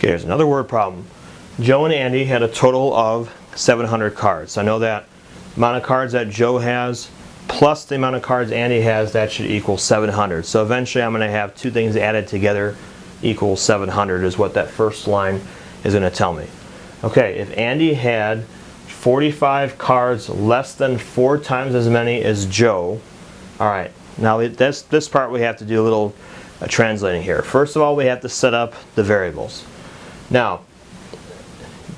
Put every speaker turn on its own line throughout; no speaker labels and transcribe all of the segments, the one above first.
Okay, here's another word problem. Joe and Andy had a total of 700 cards. I know that amount of cards that Joe has plus the amount of cards Andy has, that should equal 700. So eventually I'm going to have two things added together equals 700 is what that first line is going to tell me. Okay, if Andy had 45 cards less than 4 times as many as Joe, alright, now this part we have to do a little translating here. First of all, we have to set up the variables. Now,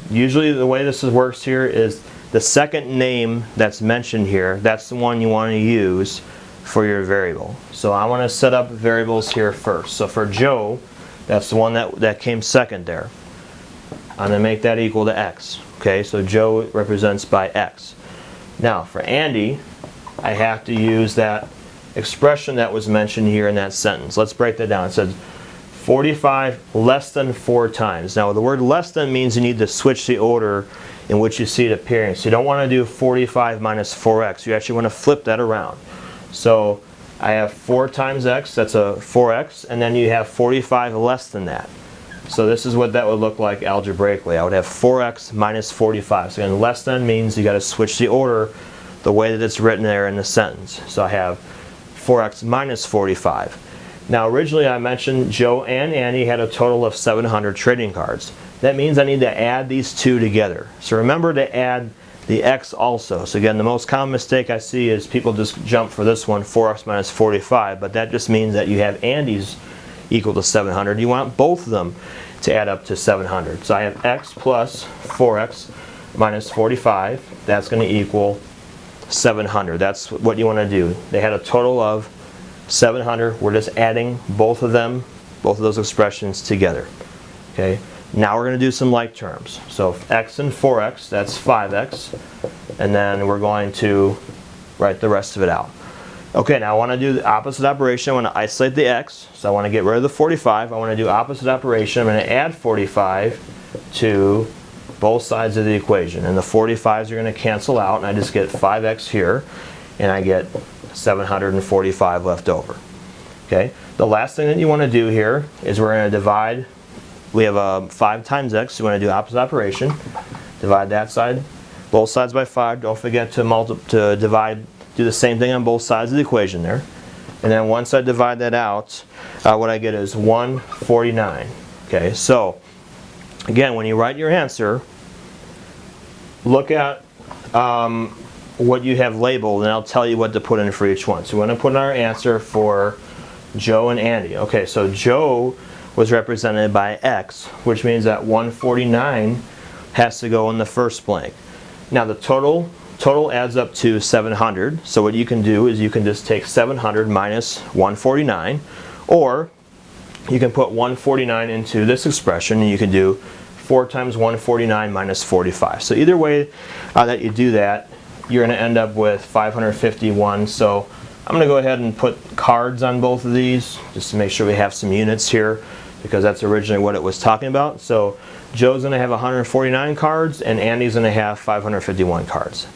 usually the way this works here is the second name that's mentioned here, that's the one you want to use for your variable. So I want to set up variables here first. So for Joe, that's the one that came second there. I'm going to make that equal to x. Okay, so Joe represents by x. Now for Andy, I have to use that expression that was mentioned here in that sentence. Let's break that down. It says 45 less than 4 times. Now the word less than means you need to switch the order in which you see it appearing. So you don't want to do 45 minus 4x. You actually want to flip that around. So I have 4 times x, that's a 4x, and then you have 45 less than that. So this is what that would look like algebraically. I would have 4x minus 45. So again, less than means you got to switch the order the way that it's written there in the sentence. So I have 4x minus 45. Now originally I mentioned Joe and Andy had a total of 700 trading cards. That means I need to add these two together. So remember to add the x also. So again, the most common mistake I see is people just jump for this one, 4x minus 45, but that just means that you have Andy's equal to 700. You want both of them to add up to 700. So I have x plus 4x minus 45. That's going to equal 700. That's what you want to do. They had a total of 700. We're just adding both of them, both of those expressions together. Okay. Now we're going to do some like terms. So x and 4x, that's 5x. And then we're going to write the rest of it out. Okay, now I want to do the opposite operation. I want to isolate the x. So I want to get rid of the 45. I want to do opposite operation. I'm going to add 45 to both sides of the equation. And the 45s are going to cancel out. And I just get 5x here. And I get 745 left over. Okay, the last thing that you want to do here is we're going to divide. We have 5 times x, so we want to do opposite operation. Divide that side, both sides by 5. Don't forget to divide, do the same thing on both sides of the equation there. And then once I divide that out, what I get is 149. Okay, so again, when you write your answer, look at what you have labeled, and I'll tell you what to put in for each one. So we want to put in our answer for Joe and Andy. Okay, so Joe was represented by x, which means that 149 has to go in the first blank. Now the total adds up to 700, so what you can do is you can just take 700 minus 149, or you can put 149 into this expression and you can do 4 times 149 minus 45. So either way that you do that, you're going to end up with 551. So I'm going to go ahead and put cards on both of these just to make sure we have some units here, because that's originally what it was talking about. So Joe's going to have 149 cards and Andy's going to have 551 cards.